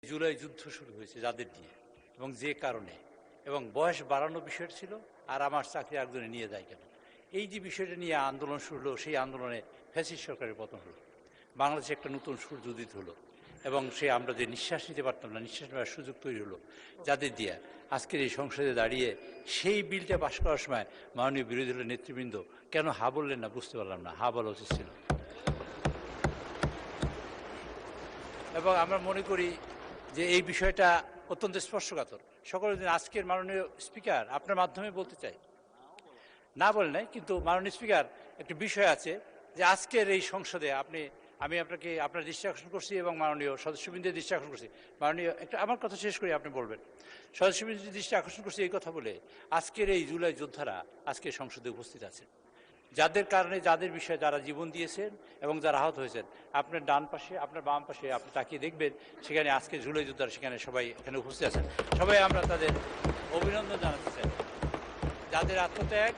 জুলাই যুদ্ধ শুরু হয়েছে যাদের দিয়ে এবং যে কারণে, এবং বয়স বাড়ানো বিষয় ছিল, আর আমার চাকরি একজনে নিয়ে যায় কেন, এই যে বিষয়টা নিয়ে আন্দোলন শুরু হলো, সেই আন্দোলনে ফ্যাসিস্ট সরকারের পতন হলো, বাংলাদেশে একটা নতুন সূর্য উদিত হলো, এবং সে আমরা যে নিঃশ্বাস নিতে পারতাম না, নিঃশ্বাস নেওয়ার সুযোগ তৈরি হলো যাদের দিয়ে। আজকের এই সংসদে দাঁড়িয়ে সেই বিলটা পাশ করার সময় মাননীয় বিরোধী দলের নেতৃবৃন্দ কেন হা বললেন না বুঝতে পারলাম না। হা বলা উচিত ছিল। এবং আমরা মনে করি যে এই বিষয়টা অত্যন্ত স্পর্শকাতর। সকলের দিন আজকের মাননীয় স্পিকার আপনার মাধ্যমে বলতে চাই, না বলে নাই, কিন্তু মাননীয় স্পিকার একটা বিষয় আছে যে আজকের এই সংসদে আমি আপনাকে আপনার দৃষ্টি আকর্ষণ করছি এবং মাননীয় সদস্যবৃন্দের দৃষ্টি আকর্ষণ করছি। মাননীয় একটা আমার কথা শেষ করি, আপনি বলবেন। সদস্যবৃন্দের দৃষ্টি আকর্ষণ করছি এই কথা বলে, আজকের এই জুলাই যোদ্ধারা আজকে সংসদে উপস্থিত আছেন, যাদের কারণে, যাদের বিষয়ে যারা জীবন দিয়েছেন এবং যারা আহত হয়েছেন। আপনার ডান পাশে, আপনার বাম পাশে আপনি তাকিয়ে দেখবেন, সেখানে আজকে জুলাই যোদ্ধারা সেখানে সবাই এখানে উপস্থিত আছেন। সবাই আমরা তাদের অভিনন্দন জানাতে চাই, যাদের আত্মত্যাগ